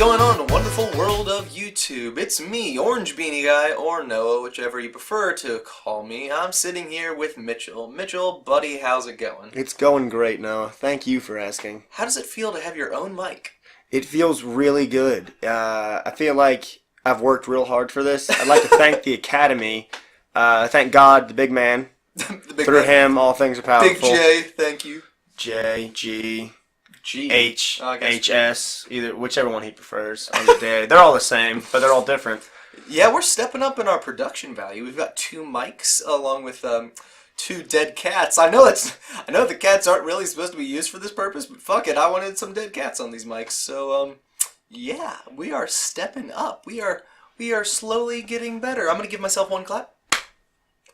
going on in the wonderful world of YouTube? It's me, Orange Beanie Guy, or Noah, whichever you prefer to call me. I'm sitting here with Mitchell. Mitchell, buddy, how's it going? It's going great, Noah. Thank you for asking. How does it feel to have your own mic? It feels really good. I feel like I've worked real hard for this. I'd like to thank the Academy. Thank God, the big man. The big Through man. him, all things are powerful. Big J, thank you. J, G, G. H, Oh, I guess H, S, either whichever one he prefers on the day. They're all the same, but they're all different. Yeah, we're stepping up in our production value. We've got 2 mics along with 2 dead cats. I know the cats aren't really supposed to be used for this purpose, but fuck it, I wanted some dead cats on these mics. So yeah, we are stepping up. We are slowly getting better. I'm gonna give myself one clap,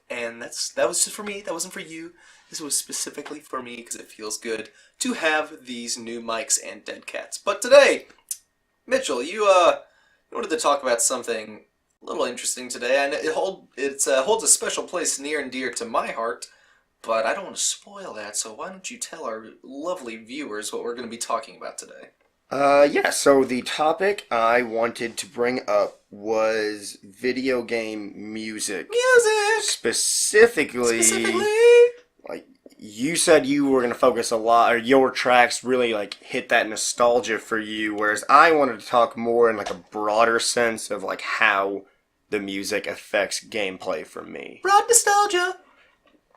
and that was just for me. That wasn't for you. This was specifically for me because it feels good to have these new mics and dead cats. But today, Mitchell, you wanted to talk about something a little interesting today, and it holds a special place near and dear to my heart. But I don't want to spoil that, so why don't you tell our lovely viewers what we're going to be talking about today? Yeah, so the topic I wanted to bring up was video game music. Specifically, like, you said you were going to focus a lot, or your tracks really, like, hit that nostalgia for you, whereas I wanted to talk more in, like, a broader sense of, like, how the music affects gameplay for me. Broad nostalgia!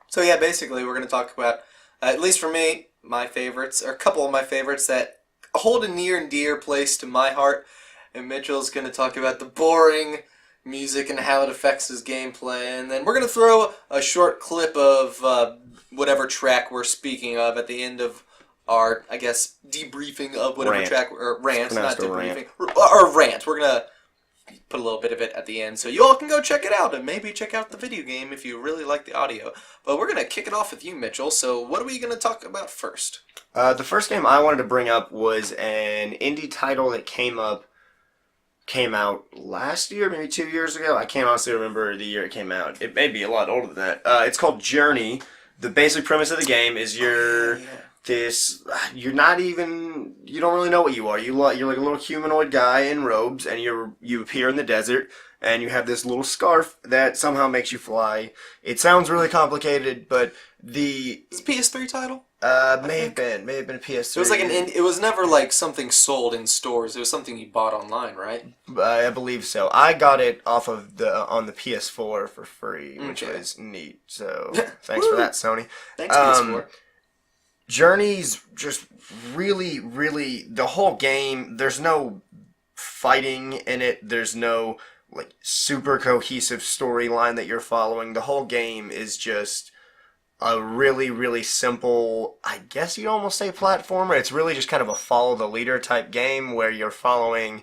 So yeah, basically we're going to talk about, at least for me, my favorites, or a couple of my favorites that hold a near and dear place to my heart, and Mitchell's going to talk about the boring music and how it affects his gameplay, and then we're going to throw a short clip of whatever track we're speaking of at the end of our, I guess, debriefing of whatever Rant. track, or rant, not debriefing, Rant. or rant. We're going to put a little bit of it at the end, so you all can go check it out, and maybe check out the video game if you really like the audio. But we're going to kick it off with you, Mitchell, so what are we going to talk about first? The first game I wanted to bring up was an indie title that came out last year, maybe 2 years ago. I can't honestly remember the year it came out. It may be a lot older than that. It's called Journey. The basic premise of the game is you don't really know what you are. You're like a little humanoid guy in robes, and you appear in the desert, and you have this little scarf that somehow makes you fly. It sounds really complicated, but It's a PS3 title? may have been a PS3. It was like it was never like something sold in stores. It was something you bought online, right? I believe so. I got it off of on the PS4 for free, which Okay. is neat. So thanks for that, Sony. Thanks, PS4. Journey's just really, really, the whole game, there's no fighting in it. There's no like super cohesive storyline that you're following. The whole game is just a really, really simple, I guess you'd almost say platformer. It's really just kind of a follow the leader type game where you're following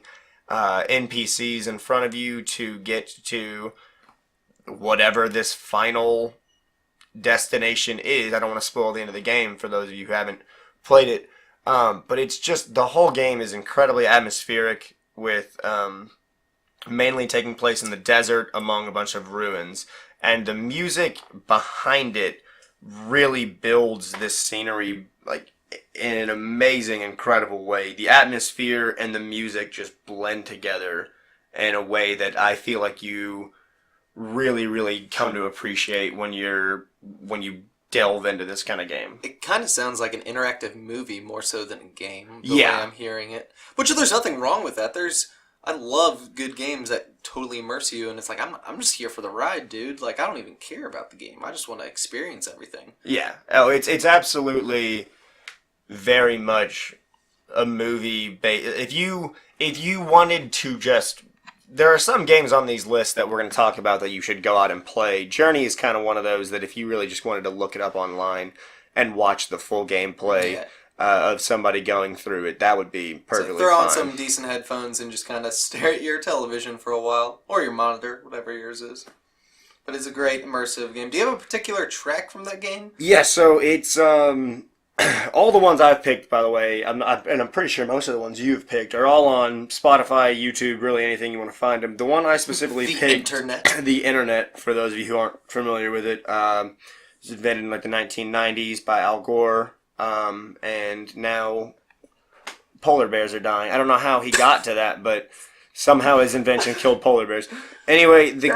NPCs in front of you to get to whatever this final destination is. I don't want to spoil the end of the game for those of you who haven't played it. But it's just, the whole game is incredibly atmospheric with mainly taking place in the desert among a bunch of ruins. And the music behind it really builds this scenery like in an amazing, incredible way. The atmosphere and the music just blend together in a way that I feel like you really, really come to appreciate when you delve into this kind of game. It kind of sounds like an interactive movie more so than a game, the Yeah. way I'm hearing it. Which there's nothing wrong with that. I love good games that totally immerse you, and it's like, I'm just here for the ride, dude. Like, I don't even care about the game. I just want to experience everything. Yeah. Oh, it's absolutely very much a movie. If you wanted to just, there are some games on these lists that we're going to talk about that you should go out and play. Journey is kind of one of those that if you really just wanted to look it up online and watch the full gameplay of somebody going through it, that would be perfectly fine. Throw on some decent headphones and just kind of stare at your television for a while, or your monitor, whatever yours is. But it's a great immersive game. Do you have a particular track from that game? Yeah, so it's all the ones I've picked, by the way, and I'm pretty sure most of the ones you've picked are all on Spotify, YouTube, really anything you want to find them. The one I specifically picked, the internet, for those of you who aren't familiar with it, was invented in like the 1990s by Al Gore, and now polar bears are dying. I don't know how he got to that, but somehow his invention killed polar bears. Anyway, the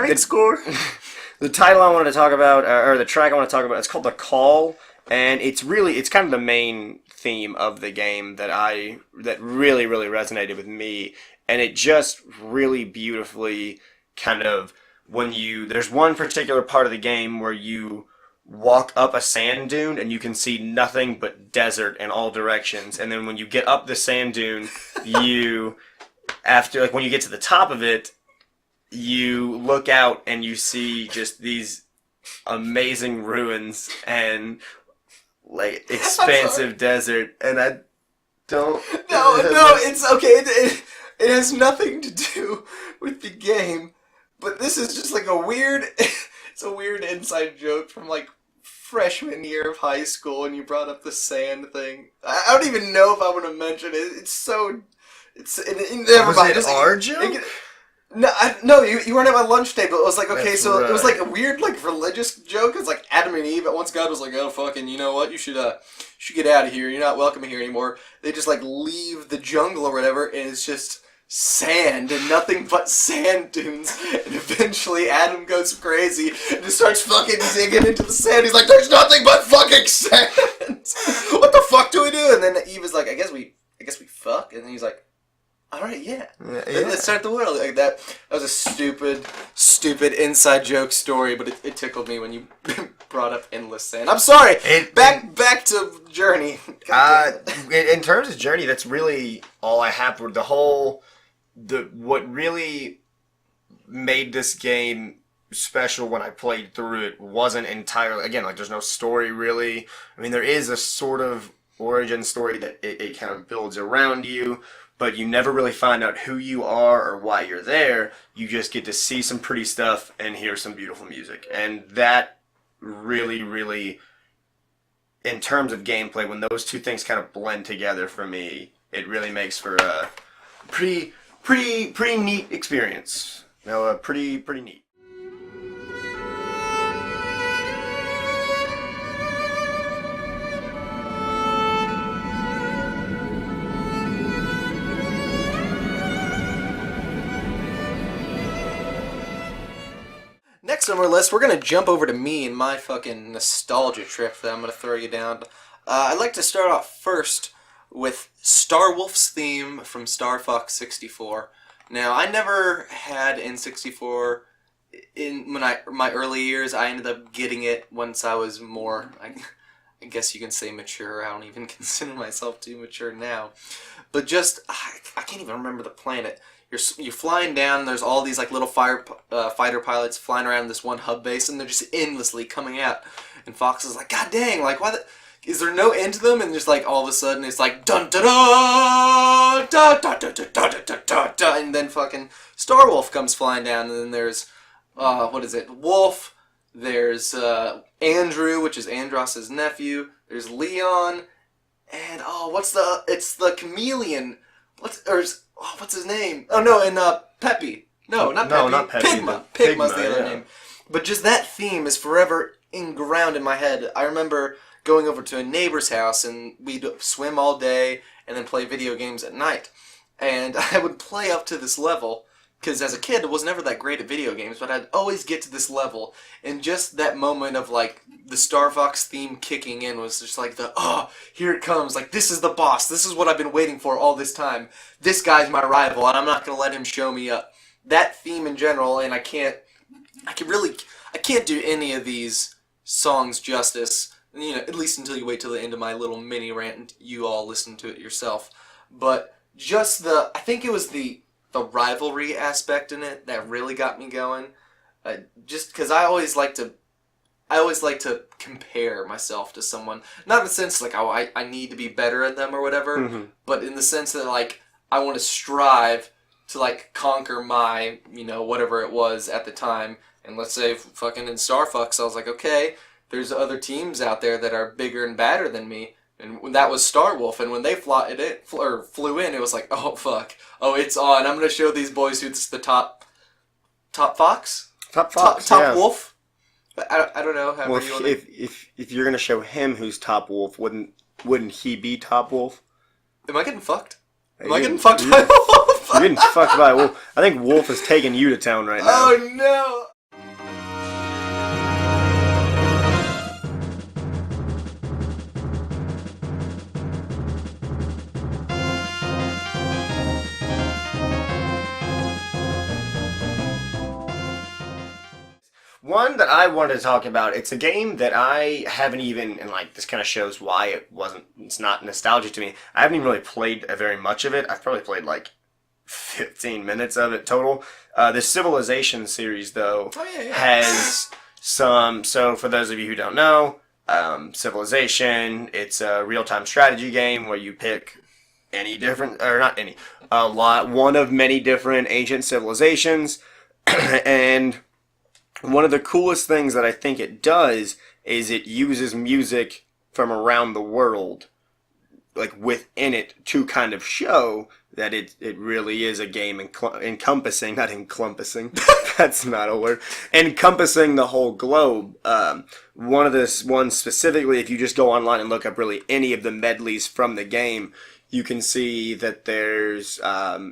title I wanted to talk about, or the track I want to talk about, it's called The Call, and it's kind of the main theme of the game that really, really resonated with me, and it just really beautifully kind of, there's one particular part of the game where you walk up a sand dune and you can see nothing but desert in all directions, and then when you get up the sand dune, when you get to the top of it, you look out and you see just these amazing ruins and like expansive desert, and I don't. No, it's okay. It has nothing to do with the game, but this is just like a weird. It's a weird inside joke from like freshman year of high school, and you brought up the sand thing. I don't even know if I want to mention it. It's so. Never mind. Was it our joke? No, you weren't at my lunch table. It was like, okay, That's so right. It was like a weird, like, religious joke. It's like Adam and Eve. At once God was like, oh, fucking, you know what? You should get out of here. You're not welcome here anymore. They just, like, leave the jungle or whatever, and it's just sand and nothing but sand dunes. And eventually Adam goes crazy and just starts fucking digging into the sand. He's like, there's nothing but fucking sand. What the fuck do we do? And then Eve is like, I guess we fuck. And then he's like, all right, yeah. Let's start the world like that. That was a stupid inside joke story, but it tickled me when you brought up Endless Sand. I'm sorry. Back to Journey. In terms of Journey, that's really all I have for what really made this game special when I played through it wasn't entirely, again, like there's no story really. I mean, there is a sort of origin story that it kind of builds around you, but you never really find out who you are or why you're there. You just get to see some pretty stuff and hear some beautiful music. And that really, really, in terms of gameplay, when those two things kind of blend together for me, it really makes for a pretty neat experience. Pretty neat. Next on our list, we're going to jump over to me and my fucking nostalgia trip that I'm going to throw you down. I'd like to start off first with Star Wolf's theme from Star Fox 64. Now, I never had N64 in my early years. I ended up getting it once I was more, I guess you can say mature. I don't even consider myself too mature now. But just, I can't even remember the planet. You're flying down, there's all these like little fighter pilots flying around this one hub base, and they're just endlessly coming out. And Fox is like, God dang, like is there no end to them? And just like all of a sudden it's like dun da da da da da da da da da da, and then fucking Star Wolf comes flying down, and then there's Wolf, there's Andrew, which is Andross's nephew, there's Leon, and it's the chameleon. What's his name? Oh no, and Peppy. No, not Peppy. No, not Peppy. Pigma's the other name. But just that theme is forever inground in my head. I remember going over to a neighbor's house, and we'd swim all day and then play video games at night. And I would play up to this level, because as a kid I was never that great at video games, but I'd always get to this level, and just that moment of like the Star Fox theme kicking in was just like here it comes, like this is the boss, this is what I've been waiting for all this time, this guy's my rival and I'm not going to let him show me up. That theme in general, and I can't do any of these songs justice, at least until you wait till the end of my little mini rant and you all listen to it yourself. But just I think it was the rivalry aspect in it that really got me going. Just because I always like to compare myself to someone. Not in the sense like I need to be better than them or whatever, but in the sense that like I want to strive to like conquer my, whatever it was at the time. And let's say fucking in Star Fox, I was like, okay, there's other teams out there that are bigger and badder than me. And when that was Star Wolf, and when they flew in, it was like, oh fuck, oh it's on. I'm gonna show these boys who's the top fox, top yeah. wolf. I don't know. Well, if you're gonna show him who's top wolf, wouldn't he be top wolf? Am I getting fucked? Am I getting fucked by a wolf? You're getting fucked by a wolf. I think Wolf is taking you to town right now. Oh no! One that I wanted to talk about, it's a game that I haven't even, and like this kind of shows why it's not nostalgic to me. I haven't even really played very much of it. I've probably played like 15 minutes of it total. The Civilization series, though, has some, so for those of you who don't know, Civilization, it's a real-time strategy game where you pick any different, or not any, one of many different ancient civilizations, and one of the coolest things that I think it does is it uses music from around the world, like within it, to kind of show that it really is a game encompassing, not encompassing, that's not a word, encompassing the whole globe. One specifically, if you just go online and look up really any of the medleys from the game, you can see that there's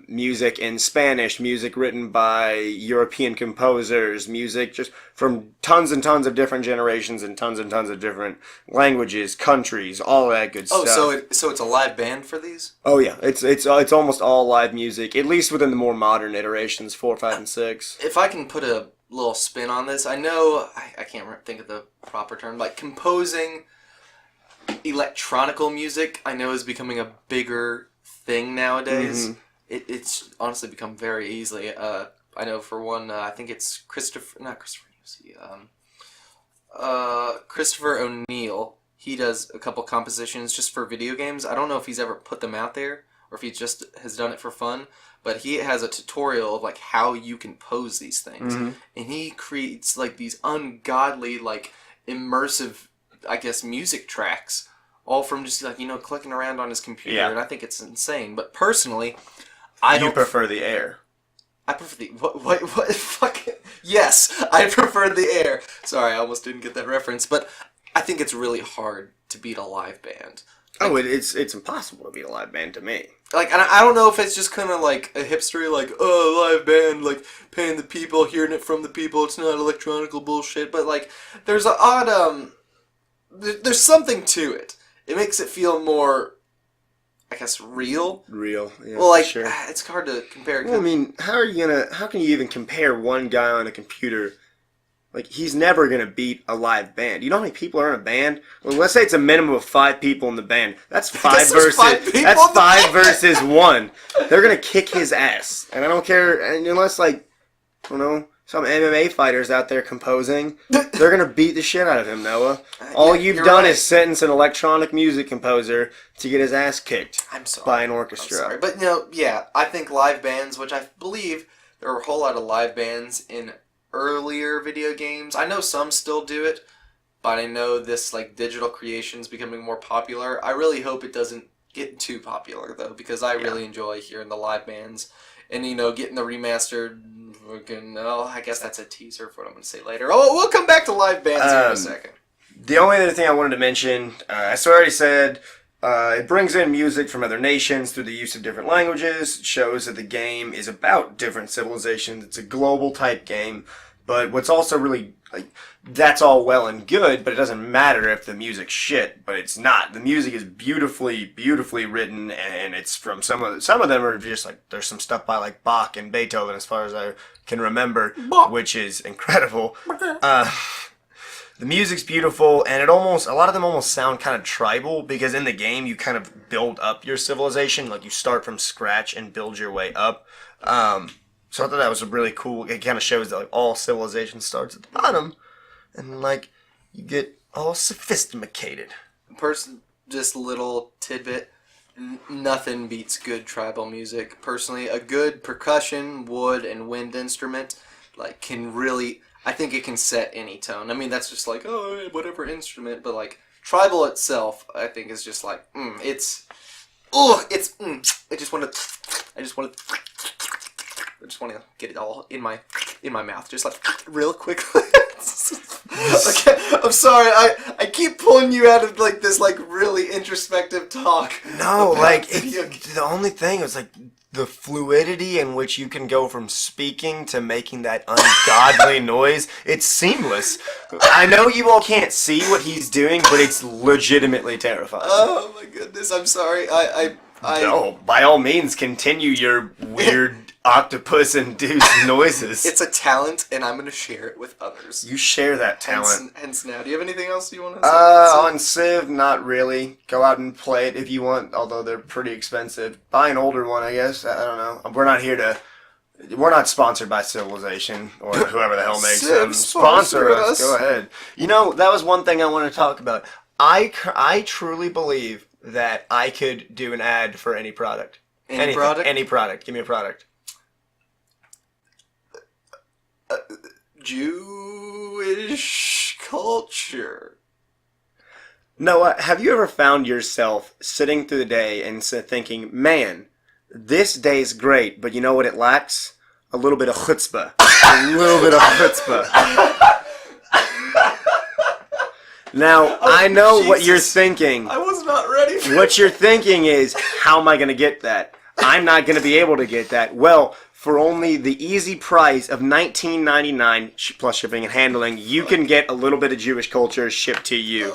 music in Spanish, music written by European composers, music just from tons and tons of different generations and tons of different languages, countries, all that good stuff. Oh, so it's a live band for these? Oh yeah, it's almost all live music, at least within the more modern iterations, 4, 5, and 6. If I can put a little spin on this, I know I can't think of the proper term, like composing electronical music, I know, is becoming a bigger thing nowadays. Mm-hmm. It's honestly become very easily. I know for one, I think it's Christopher O'Neill. He does a couple compositions just for video games. I don't know if he's ever put them out there or if he just has done it for fun, but he has a tutorial of like how you can pose these things, and he creates like these ungodly, like immersive, I guess, music tracks, all from just like, clicking around on his computer, and I think it's insane. But personally, You prefer the air. I prefer the what fuck yes, I prefer the air. Sorry, I almost didn't get that reference, but I think it's really hard to beat a live band. Like, it's impossible to beat a live band to me. Like, and I don't know if it's just kind of like a hipster, like, oh, live band, like, paying the people, hearing it from the people, it's not electronical bullshit, but, like, there's an odd, there's something to it. It makes it feel more, I guess, real. Real, yeah. Well, like, sure. It's hard to compare. Well, I mean, how can you even compare one guy on a computer? Like, he's never going to beat a live band. You know how many people are in a band? Well, let's say it's a minimum of 5 people in the band. That's 5 versus 1. They're going to kick his ass. And I don't care, and unless, like, I don't know, some MMA fighters out there composing, they're going to beat the shit out of him, Noah. All you've done is sentence an electronic music composer to get his ass kicked by an orchestra. I'm sorry. But, I think live bands, which I believe there are a whole lot of live bands in earlier video games. I know some still do it, but I know this like digital creation is becoming more popular. I really hope it doesn't get too popular though, because I really enjoy hearing the live bands and getting the remastered. I guess that's a teaser for what I'm going to say later. Oh, we'll come back to live bands here in a second. The only other thing I wanted to mention, as I already said, it brings in music from other nations through the use of different languages. It shows that the game is about different civilizations. It's a global type game. But what's also really, like, that's all well and good, but it doesn't matter if the music's shit. But it's not. The music is beautifully, beautifully written, and it's from some of them are just like, there's some stuff by like Bach and Beethoven as far as I can remember, which is incredible. The music's beautiful, and a lot of them almost sound kind of tribal, because in the game you kind of build up your civilization, like you start from scratch and build your way up. So I thought that was really cool. It kind of shows that like all civilization starts at the bottom, and like you get all sophisticated. Just a little tidbit. Nothing beats good tribal music. Personally, a good percussion, wood, and wind instrument like can really. I think it can set any tone. I mean, that's just like, whatever instrument, but like tribal itself, I think is just like, I just want to get it all in my mouth, just like real quickly. Okay, I'm sorry. I keep pulling you out of like this like really introspective talk. No, about like video the only thing is like the fluidity in which you can go from speaking to making that ungodly noise. It's seamless. I know you all can't see what he's doing, but it's legitimately terrifying. Oh my goodness, I'm sorry. No, by all means, continue your weird octopus-induced noises. It's a talent, and I'm gonna share it with others. You share that talent. Hence now. Do you have anything else you want to say? On Civ, not really. Go out and play it if you want, although they're pretty expensive. Buy an older one, I guess. I don't know. We're not here to... We're not sponsored by Civilization or whoever the hell makes Civ, them. Sponsor us. Go ahead. You know, that was one thing I want to talk about. I truly believe that I could do an ad for any product. Any product? Any product. Give me a product. Jewish culture. Noah, have you ever found yourself sitting through the day and thinking, man, this day's great, but you know what it lacks? A little bit of chutzpah. A little bit of chutzpah. Now, I know Jesus. what you're thinking. I was not ready for What you're thinking is, how am I going to get that? I'm not going to be able to get that. Well, for only the easy price of $19.99 plus shipping and handling, you can get a little bit of Jewish culture shipped to you.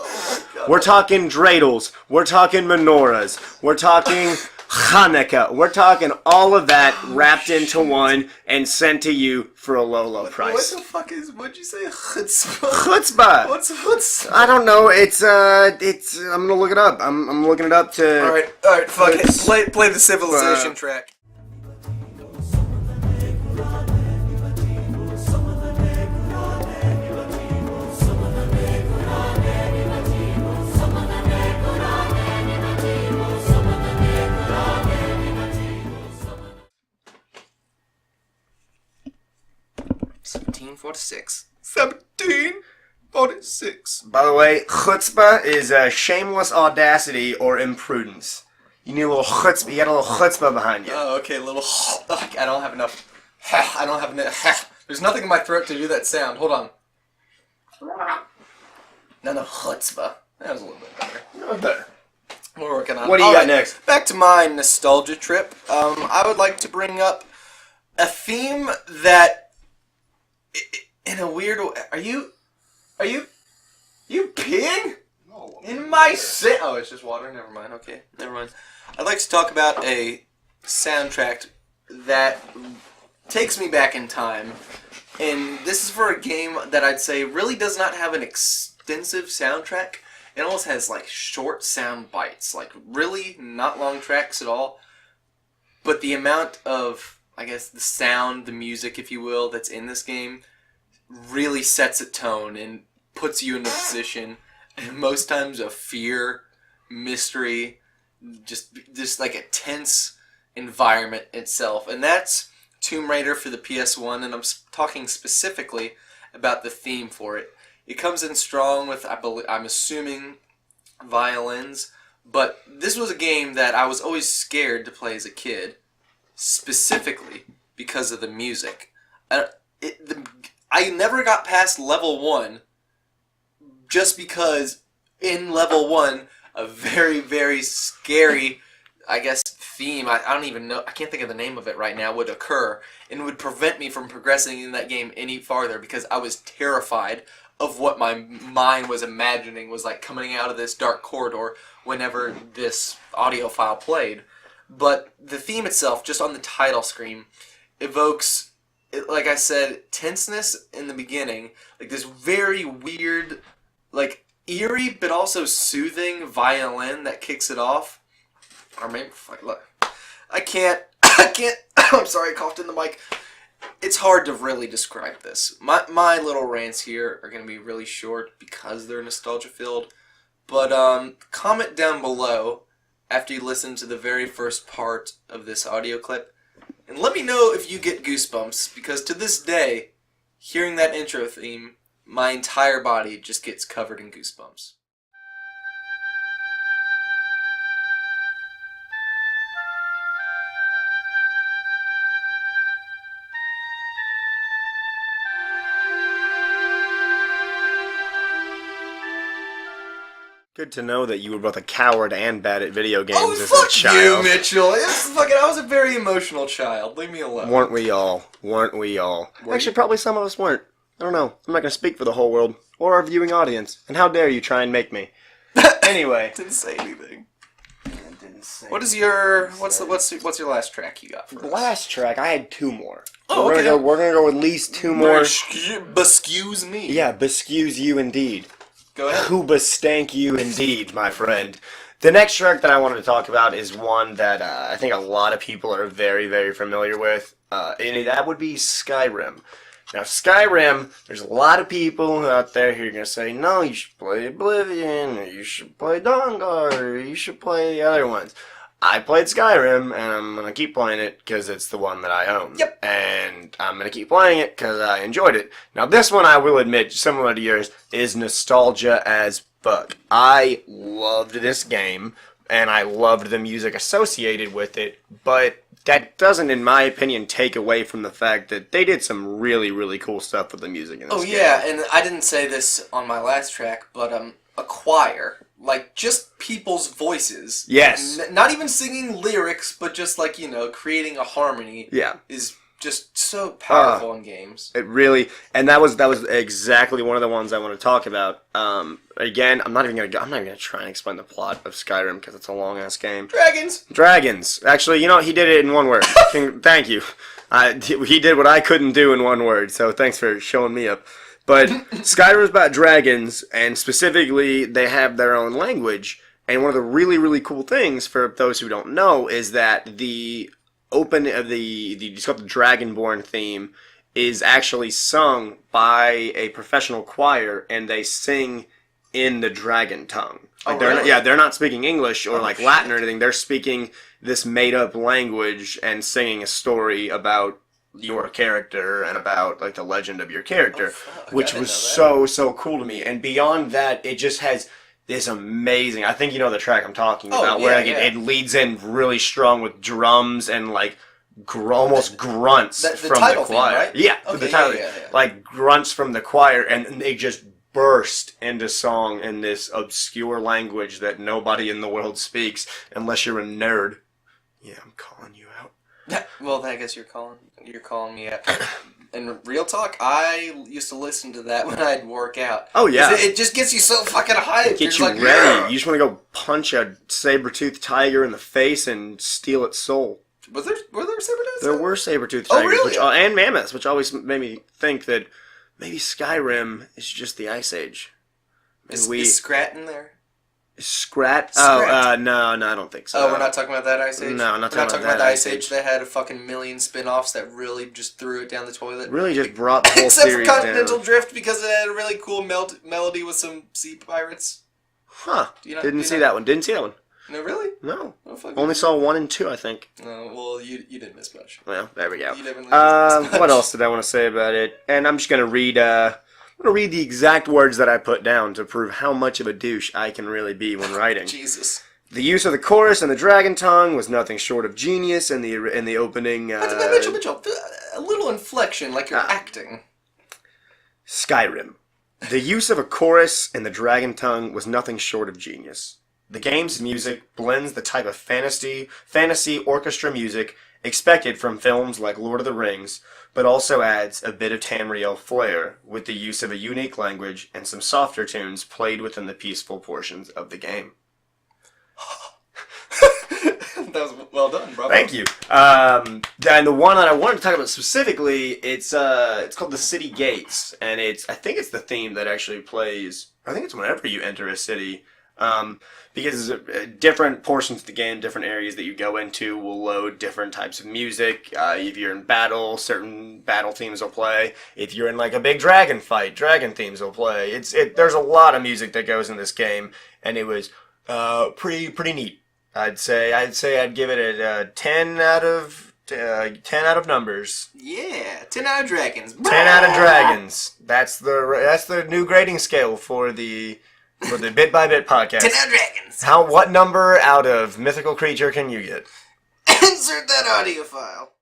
We're talking dreidels. We're talking menorahs. We're talking Hanukkah. We're talking all of that wrapped into one and sent to you for a low, low price. What the fuck is, what'd you say? Chutzpah? Chutzpah. What's chutzpah? I don't know. It's I'm gonna look it up. I'm looking it up to. Alright, fuck it. Play the Civilization track. $17.46. By the way, chutzpah is shameless audacity or imprudence. You need a little chutzpah. You got a little chutzpah behind you. Oh, okay, little. I don't have enough. I don't have enough. There's nothing in my throat to do that sound. Hold on. No, chutzpah. That was a little bit better. Better. We're working on it. What do you got next? Back to my nostalgia trip. I would like to bring up a theme that, in a weird way, are you peeing? No. In my sink. Oh, it's just water. Never mind. Okay, never mind. I'd like to talk about a soundtrack that takes me back in time, and this is for a game that I'd say really does not have an extensive soundtrack. It almost has like short sound bites, like really not long tracks at all. But the amount of, I guess, the sound, the music, if you will, that's in this game really sets a tone and puts you in a position, and most times of fear, mystery, just like a tense environment itself. And that's Tomb Raider for the PS1, and I'm talking specifically about the theme for it. It comes in strong with, I'm assuming, violins, but this was a game that I was always scared to play as a kid, specifically because of the music. I never got past level 1 just because in level 1 a very, very scary, I guess, theme, I don't even know, I can't think of the name of it right now, would occur and would prevent me from progressing in that game any farther because I was terrified of what my mind was imagining was like coming out of this dark corridor whenever this audio file played. But the theme itself, just on the title screen, evokes, like I said, tenseness in the beginning, like this very weird, like eerie but also soothing violin that kicks it off. Or maybe, look, I can't, I'm sorry, I coughed in the mic. It's hard to really describe this. My little rants here are going to be really short because they're nostalgia filled. But comment down below after you listen to the very first part of this audio clip. And let me know if you get goosebumps, because to this day, hearing that intro theme, my entire body just gets covered in goosebumps. Good to know that you were both a coward and bad at video games Oh, as a fuck child. you, Mitchell. I was a very emotional child. Leave me alone. Weren't we all? Weren't we all? Actually, probably some of us weren't. I don't know. I'm not going to speak for the whole world or our viewing audience. And how dare you try and make me? Anyway. Didn't say anything. I didn't say What's your last track you got for the us? last track? I had two more. Oh, we're okay. We're gonna go at least two more. Excuse me. Yeah, beskews you indeed. Go ahead. Who bestank you indeed, my friend. The next track that I wanted to talk about is one that I think a lot of people are very, very familiar with, and that would be Skyrim. Now, Skyrim, there's a lot of people out there who are going to say, no, you should play Oblivion, or you should play Dawnguard, or you should play the other ones. I played Skyrim, and I'm going to keep playing it because it's the one that I own. Yep. And I'm going to keep playing it because I enjoyed it. Now, this one, I will admit, similar to yours, is nostalgia as fuck. I loved this game, and I loved the music associated with it, but that doesn't, in my opinion, take away from the fact that they did some really, really cool stuff with the music in this game. Oh, yeah, and I didn't say this on my last track, but a choir. Like, just people's voices. Yes. Not even singing lyrics, but just, like, creating a harmony. Yeah. Is just so powerful in games. It really, and that was exactly one of the ones I want to talk about. Again, I'm not even gonna try and explain the plot of Skyrim because it's a long ass game. Dragons. Actually, he did it in one word. Thank you. He did what I couldn't do in one word. So thanks for showing me up. But Skyrim's about dragons, and specifically, they have their own language. And one of the really, really cool things for those who don't know is that the it's called the Dragonborn theme is actually sung by a professional choir, and they sing in the dragon tongue. Like they're not speaking English or Latin or anything. They're speaking this made up language and singing a story about your character and about the legend of your character, which was so cool to me. And beyond that, it just has this amazing, I think you know the track I'm talking about, where it leads in really strong with drums and almost grunts from the choir. Theme, right? Yeah, okay, the title, yeah. Grunts from the choir, and they just burst into song in this obscure language that nobody in the world speaks unless you're a nerd. Yeah, I'm calling you out. Well, I guess you're calling me out. And real talk, I used to listen to that when I'd work out. Oh, yeah. It just gets you so fucking hyped. Get you ready. Yeah. You just want to go punch a saber-toothed tiger in the face and steal its soul. Were there saber-toothed? There were saber-toothed tigers. Really? And mammoths, which always made me think that maybe Skyrim is just the Ice Age. Is Scrat in there? Scrat? Scrat. No, I don't think so. Oh, we're not talking about that Ice Age? No, not talking about the Ice Age that had a fucking million spin-offs that really just threw it down the toilet. Really just brought the whole Except series for Continental down. Drift because it had a really cool melody with some sea pirates. Huh. Didn't see that one. No, really? No. Oh, fuck. Only saw 1 and 2, I think. No, well, you didn't miss much. Well, there we go. You definitely didn't miss much. What else did I want to say about it? And I'm just going to read... I'm going to read the exact words that I put down to prove how much of a douche I can really be when writing. Jesus. The use of the chorus and the dragon tongue was nothing short of genius in the opening... Mitchell, a little inflection like you're acting. Skyrim. The use of a chorus and the dragon tongue was nothing short of genius. The game's music blends the type of fantasy orchestra music expected from films like Lord of the Rings, but also adds a bit of Tamriel flair with the use of a unique language and some softer tunes played within the peaceful portions of the game. That was well done, bravo. Thank you. And the one that I wanted to talk about specifically, it's called The City Gates, and I think it's the theme that actually plays. I think it's whenever you enter a city. Because different portions of the game, different areas that you go into will load different types of music. If you're in battle, certain battle themes will play. If you're in a big dragon fight, dragon themes will play. There's a lot of music that goes in this game, and it was pretty neat. I'd say I'd give it a 10 out of numbers. Yeah, 10 out of dragons. 10 out of dragons. That's the new grading scale for the Bit by Bit podcast. 10 out of dragons. What number out of mythical creature can you get? Insert that audio file.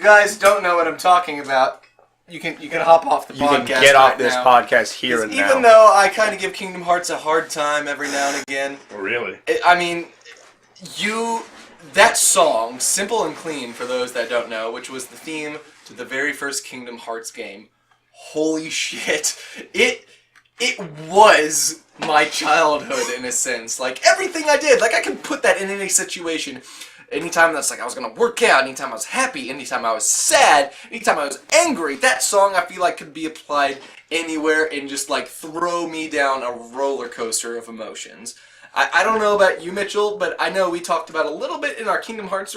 guys don't know what I'm talking about, you can hop off the You podcast. can get off right this now. podcast here and now. Even though I kind of give Kingdom Hearts a hard time every now and again. Really? I mean, that song, Simple and Clean, for those that don't know, which was the theme to the very first Kingdom Hearts game. Holy shit. It was my childhood in a sense. Like, everything I did, like, I can put that in any situation. Anytime that's like I was gonna work out, anytime I was happy, anytime I was sad, anytime I was angry, that song I feel like could be applied anywhere and just like throw me down a roller coaster of emotions. I don't know about you, Mitchell, but I know we talked about a little bit in our Kingdom Hearts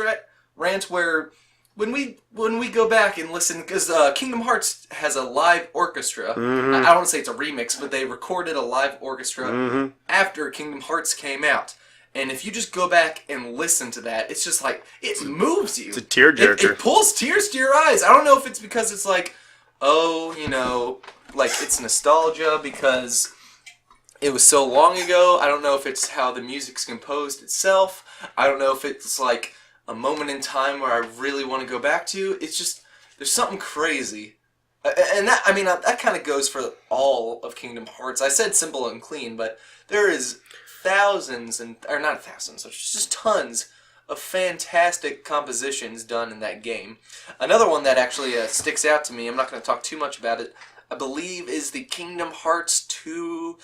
rant where when we go back and listen, because Kingdom Hearts has a live orchestra. Mm-hmm. I don't want to say it's a remix, but they recorded a live orchestra after Kingdom Hearts came out. And if you just go back and listen to that, it's just like, it moves you. It's a tearjerker. It pulls tears to your eyes. I don't know if it's because it's like, oh, like it's nostalgia because it was so long ago. I don't know if it's how the music's composed itself. I don't know if it's like a moment in time where I really want to go back to. It's just, there's something crazy. And that kind of goes for all of Kingdom Hearts. I said Simple and Clean, but there is not thousands, there's just tons of fantastic compositions done in that game. Another one that actually sticks out to me, I'm not going to talk too much about it, I believe is the Kingdom Hearts 2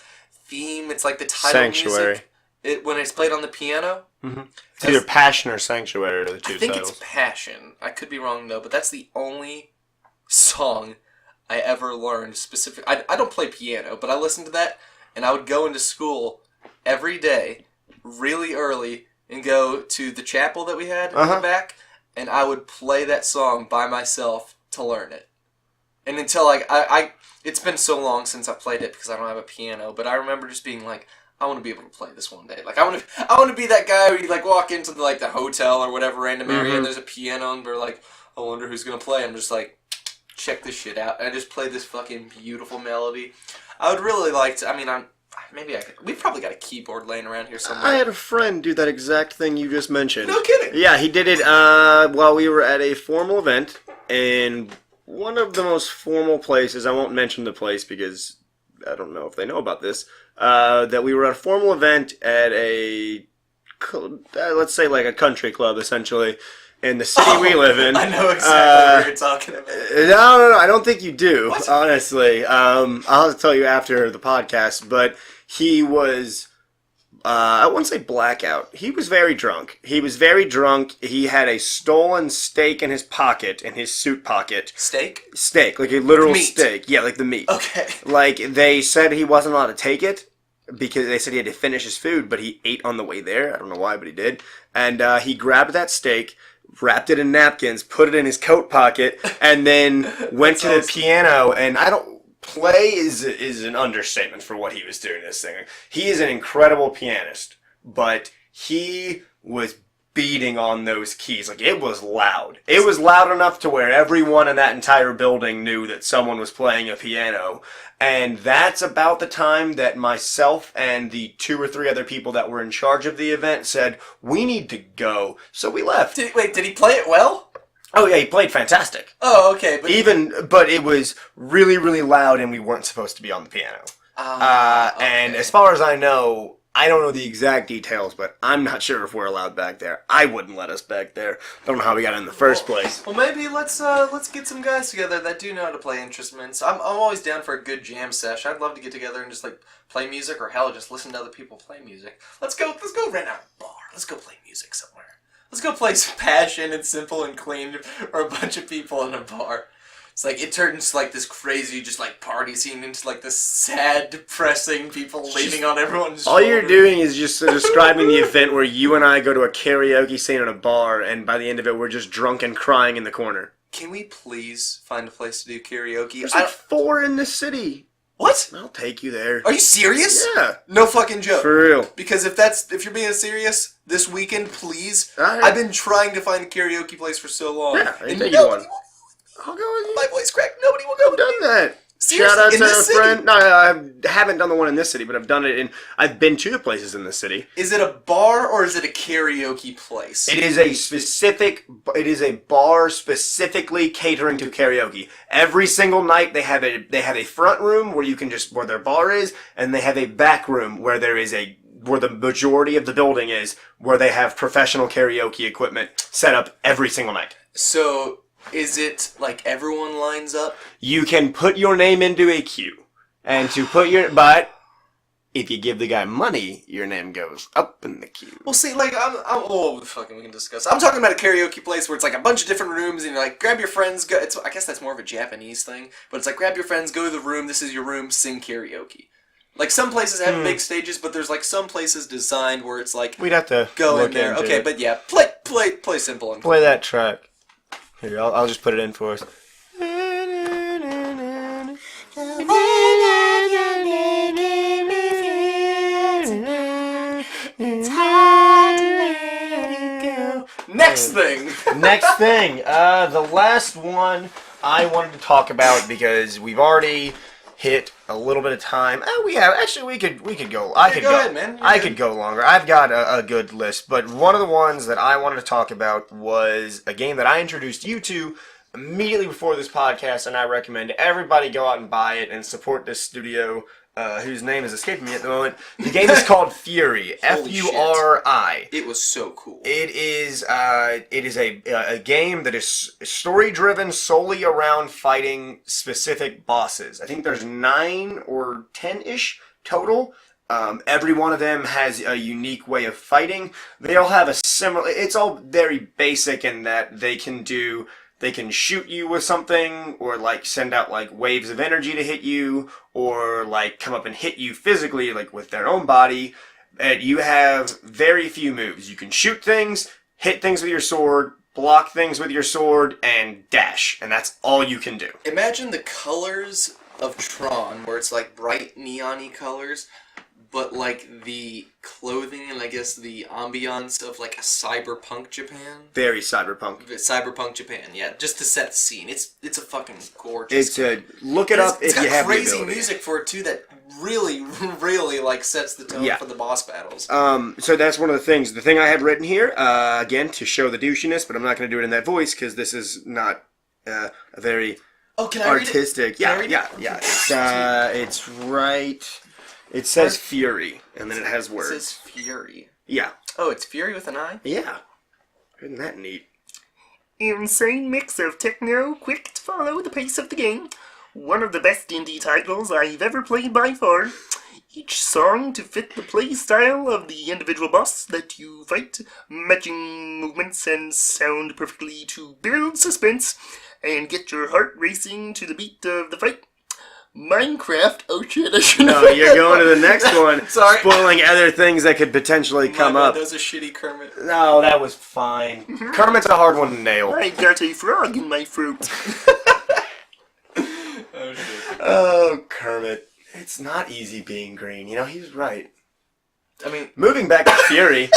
theme. It's like the title Sanctuary. music. When it's played on the piano. Mm-hmm. It's either Passion or Sanctuary are the two I think titles. it's Passion. I could be wrong though, but that's the only song I ever learned specific. I don't play piano, but I listened to that, and I would go into school every day, really early, and go to the chapel that we had in the back, and I would play that song by myself to learn it. And until like it's been so long since I played it because I don't have a piano, but I remember just being like, I want to be able to play this one day. Like I want to be that guy where you like walk into the hotel or whatever random area and there's a piano and they're like, I wonder who's gonna play. I'm just like, check this shit out. I just play this fucking beautiful melody. I would really like to. We've probably got a keyboard laying around here somewhere. I had a friend do that exact thing you just mentioned. No kidding. Yeah, he did it while we were at a formal event in one of the most formal places. I won't mention the place because I don't know if they know about this. That we were at a formal event at let's say like a country club, essentially, in the city we live in. I know exactly what you're talking about. No, I don't think you do, What? honestly. I'll have to tell you after the podcast, but he was, I wouldn't say blackout. He was very drunk. He had a stolen steak in his pocket, in his suit pocket. Steak? Steak, like a literal Meat. steak. Yeah, like the meat. Okay. Like, they said he wasn't allowed to take it, because they said he had to finish his food, but he ate on the way there. I don't know why, but he did. And he grabbed that steak, wrapped it in napkins, put it in his coat pocket, and then went to the piano. And play is an understatement for what he was doing this thing. He is an incredible pianist, but he was beating on those keys. Like, it was loud. It was loud enough to where everyone in that entire building knew that someone was playing a piano. And that's about the time that myself and the 2 or 3 other people that were in charge of the event said, we need to go. So we left. Did he play it well? Oh yeah, he played fantastic. Oh, okay. But it was really, really loud and we weren't supposed to be on the piano. Okay. And as far as I know, I don't know the exact details, but I'm not sure if we're allowed back there. I wouldn't let us back there. I don't know how we got in the first place. Well, maybe let's get some guys together that do know how to play instruments. I'm always down for a good jam sesh. I'd love to get together and just like play music, or hell, just listen to other people play music. Let's go rent out a bar. Let's go play music somewhere. Let's go play some Passion and Simple and Clean, or a bunch of people in a bar. It's like, it turns like this crazy, just like party scene into like this sad, depressing people leaning on everyone's All you're shoulder. doing is just describing the event where you and I go to a karaoke scene at a bar, and by the end of it, we're just drunk and crying in the corner. Can we please find a place to do karaoke? There's like 4 in the city. What? I'll take you there. Are you serious? Yeah. No fucking joke. For real. Because if you're being serious, this weekend, please. Alright. I've been trying to find a karaoke place for so long. Yeah, I can and take you to one. nobody will. I'll go with you. My voice cracked. Nobody will go I've with done me. that. Seriously? Shout out In to this a city? friend. No, I haven't done the one in this city, but I've done it in. I've been to the places in this city. Is it a bar or is it a karaoke place? It is a specific. It is a bar specifically catering to karaoke. Every single night they have a front room where you can just where their bar is, and they have a back room where where the majority of the building is, where they have professional karaoke equipment set up every single night. So, is it like everyone lines up? You can put your name into a queue, and but if you give the guy money, your name goes up in the queue. Well, see, like, fucking, we can discuss. I'm talking about a karaoke place where it's like a bunch of different rooms, and you're like, grab your friends, go. I guess that's more of a Japanese thing, but it's like, grab your friends, go to the room, this is your room, sing karaoke. Like, some places have big stages, but there's like some places designed where it's like, We'd have to go in look there. into Okay, it. but yeah, play simple and Play that track. Here, I'll just put it in for us. Next thing. Next thing, the last one I wanted to talk about because we've already hit a little bit of time. We have actually we could go. I could go ahead, man. I could go longer. I've got a good list, but one of the ones that I wanted to talk about was a game that I introduced you to immediately before this podcast, and I recommend everybody go out and buy it and support this studio, whose name is escaping me at the moment. The game is called Fury. Holy shit. F-U-R-I. It was so cool. It is a game that is story driven solely around fighting specific bosses. I think there's 9 or 10-ish total. Every one of them has a unique way of fighting. They all have a similar. It's all very basic in that they can shoot you with something, or like send out like waves of energy to hit you, or like come up and hit you physically, like with their own body. And you have very few moves. You can shoot things, hit things with your sword, block things with your sword, and dash. And that's all you can do. Imagine the colors of Tron, where it's like bright neon-y colors, but like the clothing and I guess the ambiance of like a cyberpunk Japan. Very cyberpunk. Cyberpunk Japan, yeah. Just to set the scene, it's a fucking gorgeous. Look it up if you have the ability. It's got crazy music for it too that really, really like sets the tone for the boss battles. So that's one of the things. The thing I had written here, again to show the douchiness, but I'm not going to do it in that voice because this is not a very can I artistic. Read it? Yeah. It's right. It says Fury, and then it has words. It says Fury. Yeah. Oh, it's Fury with an I? Yeah. Isn't that neat? Insane mix of techno, quick to follow the pace of the game. One of the best indie titles I've ever played by far. Each song to fit the play style of the individual boss that you fight, matching movements and sound perfectly to build suspense and get your heart racing to the beat of the fight. Minecraft. Oh shit! I should. No, you're going to the next one. Sorry. Spoiling other things that could potentially come up. That was a shitty Kermit. No, that was fine. Kermit's a hard one to nail. I got a frog in my throat. Oh shit. Oh, Kermit. It's not easy being green. You know, he was right. I mean, moving back to Fury.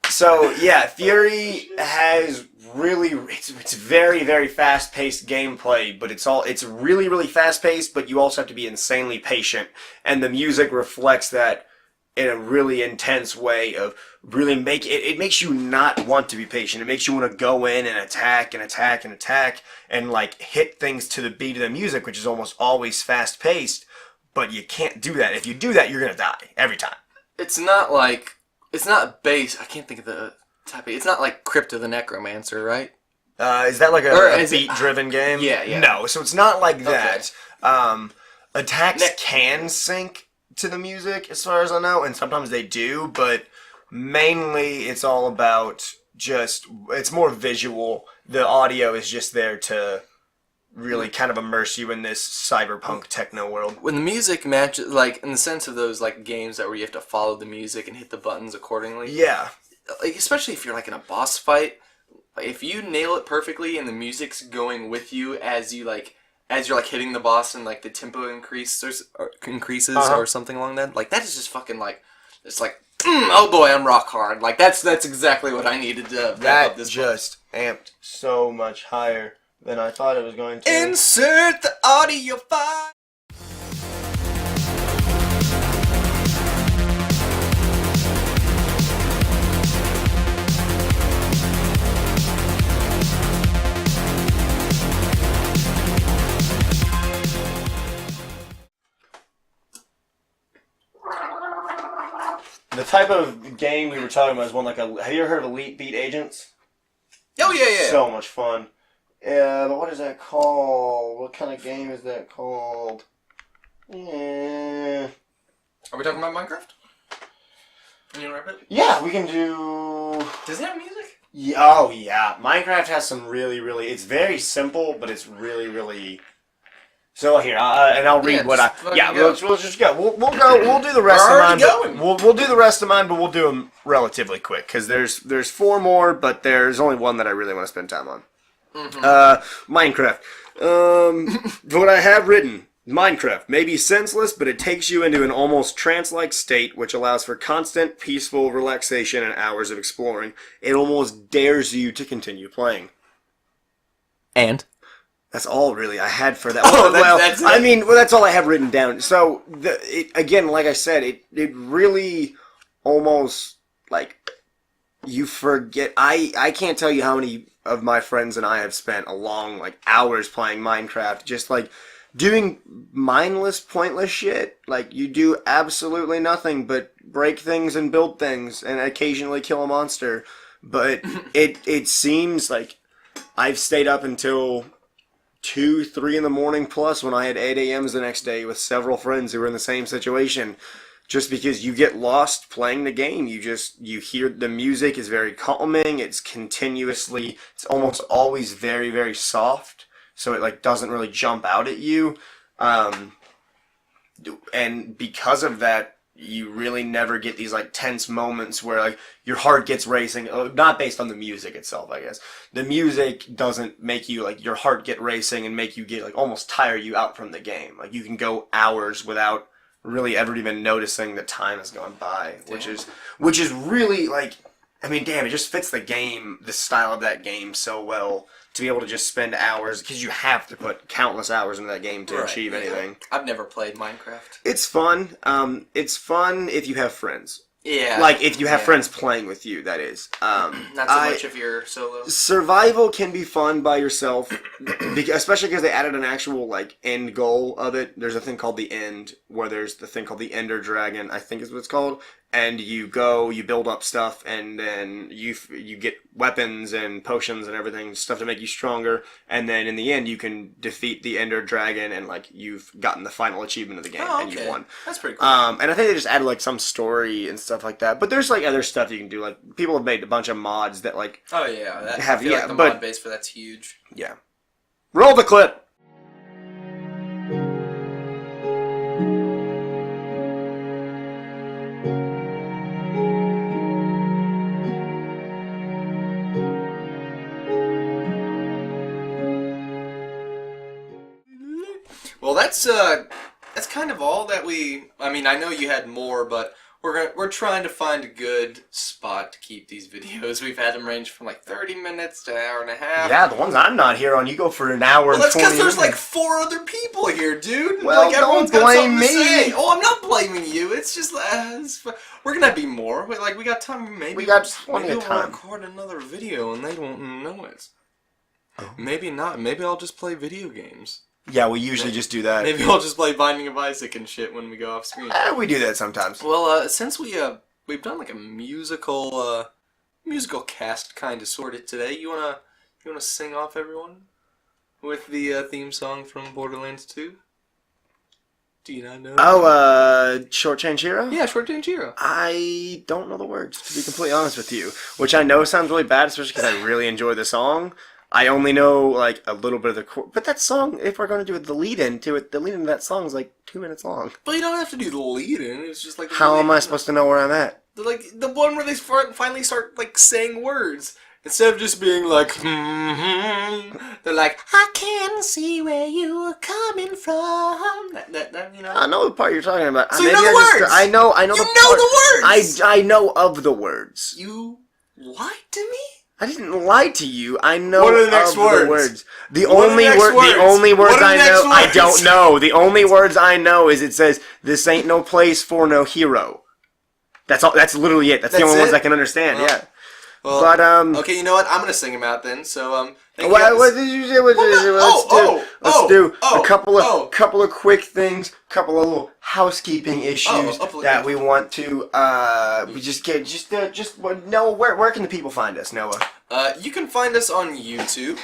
So yeah, Fury has it's very, very fast-paced gameplay, but it's really, really fast-paced, but you also have to be insanely patient, and the music reflects that in a really intense way of really it makes you not want to be patient. It makes you want to go in and attack and attack and attack and like hit things to the beat of the music, which is almost always fast-paced, but you can't do that. If you do that, you're going to die every time. it's not based. I can't think of the type. It's not like Crypto the Necromancer, right? Is that like a beat-driven game? Yeah. No, so it's not like Okay. that. Attacks can sync to the music, as far as I know, and sometimes they do, but mainly it's all about it's more visual. The audio is just there to really kind of immerse you in this cyberpunk techno world. When the music matches, like in the sense of those like games that where you have to follow the music and hit the buttons accordingly. Yeah. Like, especially if you're like in a boss fight, if you nail it perfectly and the music's going with you as you're hitting the boss and like the tempo increases or something along that, like that is just fucking like it's like oh boy, I'm rock hard. Like that's exactly what I needed to wrap up this just amped so much higher than I thought it was going to. Insert the audio file. The type of game we were talking about is one like have you ever heard of Elite Beat Agents? Oh, yeah. So much fun. Yeah, but what is that called? What kind of game is that called? Yeah. Are we talking about Minecraft? Can you rap it? Yeah, we can do... Does it have music? Yeah, oh, yeah. Minecraft has some really... It's very simple, but it's really... So here, and I'll read what I... Yeah, we'll just go. We'll go. We'll do the rest of mine. Going. We'll do the rest of mine, but we'll do them relatively quick because there's 4 more, but there's only one that I really want to spend time on. Mm-hmm. Minecraft. What I have written: Minecraft may be senseless, but it takes you into an almost trance-like state, which allows for constant, peaceful relaxation and hours of exploring. It almost dares you to continue playing. And. That's all really I had for that. Oh, that's it. I mean, that's all I have written down. So, again, like I said, it really almost, like, you forget. I can't tell you how many of my friends and I have spent a long, like, hours playing Minecraft, just, like, doing mindless, pointless shit. Like, you do absolutely nothing but break things and build things and occasionally kill a monster. But it seems like I've stayed up until 2, 3 in the morning plus when I had 8 a.m.s the next day with several friends who were in the same situation. Just because you get lost playing the game. You hear the music is very calming. It's almost always very, very soft. So it like doesn't really jump out at you. And because of that, you really never get these like tense moments where like your heart gets racing. Not based on the music itself, I guess. The music doesn't make you like your heart get racing and make you get like almost tire you out from the game. Like you can go hours without really ever even noticing that time has gone by, which is really like, I mean, damn, it just fits the game, the style of that game so well. To be able to just spend hours, because you have to put countless hours into that game to achieve anything. I've never played Minecraft. It's fun. It's fun if you have friends. Yeah. Like, if you have friends playing with you, that is. Not so much if you're solo. Survival can be fun by yourself, especially because they added an actual, like, end goal of it. There's a thing called the End, where there's the thing called the Ender Dragon, I think is what it's called. And you go, you build up stuff, and then you get weapons and potions and everything, stuff to make you stronger. And then in the end, you can defeat the Ender Dragon, and like you've gotten the final achievement of the game, and you've won. That's pretty cool. And I think they just added like some story and stuff like that. But there's like other stuff you can do. Like people have made a bunch of mods that like. Oh yeah, I feel like the mod base for that's huge. Yeah. Roll the clip. Well, that's kind of all that I mean, I know you had more, but we're trying to find a good spot to keep these videos. We've had them range from like 30 minutes to an hour and a half. Yeah, the ones I'm not here on, you go for an hour. Well, that's because there's like 4 other people here, dude. Well, like, everyone's don't got blame something to me. say. Oh, I'm not blaming you. It's just we're gonna be more. We got time. Maybe we got plenty of time. We'll record another video and they won't know it. Oh. Maybe not. Maybe I'll just play video games. Yeah, we usually just do that. Maybe we'll just play Binding of Isaac and shit when we go off screen. We do that sometimes. Well, since we've done like a musical cast kind of sorted today, you wanna sing off everyone with the theme song from Borderlands 2? Do you not know? Oh, Short Change Hero? Yeah, Short Change Hero. I don't know the words, to be completely honest with you. Which I know sounds really bad, especially because I really enjoy the song. I only know, like, a little bit of the chord. But that song, if we're going to do the lead-in to it, the lead-in to that song is, like, 2 minutes long. But you don't have to do the lead-in. It's just, like... How am I supposed to know where I'm at? Like, the one where they finally start, like, saying words. Instead of just being like, they're like, I can see where you are coming from. That, you know. I know the part you're talking about. So you know the words. I know you know the words. I know of the words. You lied to me? I didn't lie to you. I know What are the next of words? the words. The What are the only next word. words? The only words What are I the know. next I words? don't know. The only words I know is it says, "This ain't no place for no hero." That's all. That's literally it. That's the That's only ones it? I can understand. Well, yeah. Well, But okay, you know what? I'm gonna sing them out then. So thank you What guys. did you say? Let's do a couple of quick things, couple of little housekeeping issues that we want to we just get Noah. Where can the people find us, Noah? You can find us on YouTube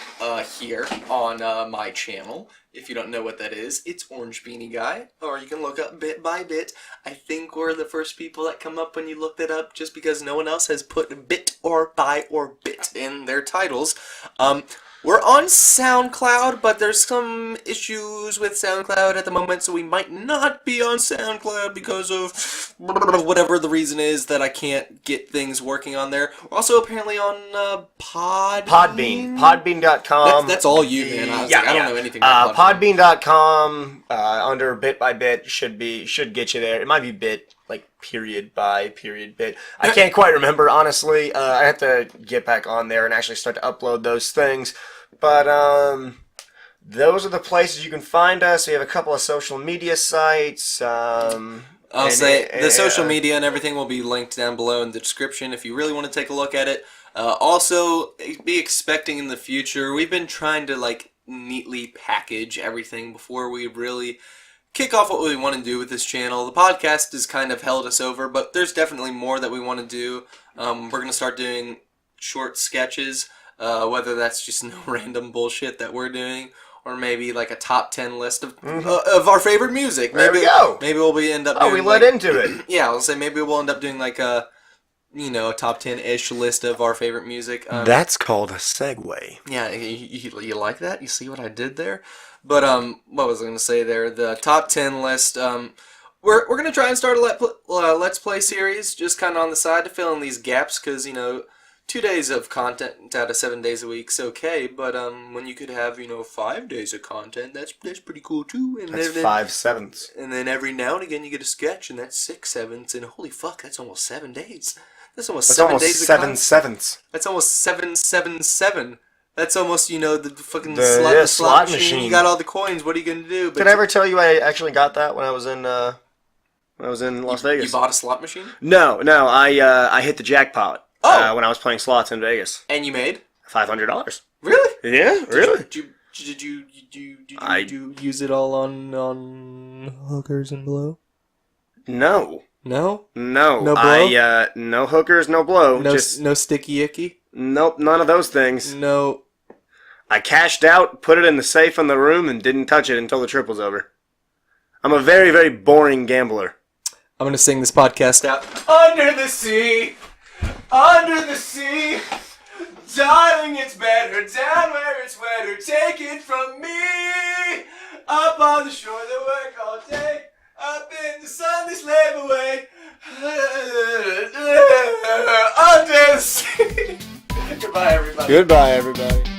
here on my channel. If you don't know what that is, it's Orange Beanie Guy, or you can look up Bit by Bit. I think we're the first people that come up when you look that up, just because no one else has put bit or by or bit in their titles. We're on SoundCloud, but there's some issues with SoundCloud at the moment, so we might not be on SoundCloud because of whatever the reason is that I can't get things working on there. We're also apparently on Podbean. Podbean.com. That's all you, man. I don't know anything about Podbean. Podbean.com under Bit by Bit should get you there. It might be bit, like period by period bit. I can't quite remember, honestly. I have to get back on there and actually start to upload those things. But those are the places you can find us. We have a couple of social media sites. I'll say the social media and everything will be linked down below in the description if you really want to take a look at it. Also, be expecting in the future. We've been trying to like neatly package everything before we really kick off what we want to do with this channel. The podcast has kind of held us over, but there's definitely more that we want to do. We're going to start doing short sketches, whether that's just no random bullshit that we're doing, or maybe like a top 10 list of our favorite music. There we go. Maybe we'll end up doing we led into it. Yeah, I'll say maybe we'll end up doing like a top 10-ish list of our favorite music. That's called a segue. Yeah, you like that? You see what I did there? But what was I going to say there? The top 10 list. We're going to try and start a Let's Play series, just kind of on the side to fill in these gaps, because 2 days of content out of 7 days a week's okay, but when you could have 5 days of content, that's pretty cool too. And that's 5/7. And then every now and again you get a sketch, and that's 6/7, and holy fuck, that's almost 7 days. That's almost 7 days of content. 7/7. That's almost 777. That's almost the fucking the slot machine. You got all the coins. What are you gonna do? Did I ever tell you I actually got that when I was in Las Vegas? You bought a slot machine? No. I hit the jackpot. When I was playing slots in Vegas. And you made $500. Really? Yeah, really. Did you use it all on hookers and blow? No. No? No. No blow? No hookers, no blow. No sticky icky? Nope, none of those things. No. I cashed out, put it in the safe in the room, and didn't touch it until the trip was over. I'm a very, very boring gambler. I'm gonna sing this podcast out. Under the sea, darling, it's better down where it's wetter. Take it from me, up on the shore they work all day, up in the sun they slave away. Under the sea. Goodbye, everybody. Goodbye, everybody.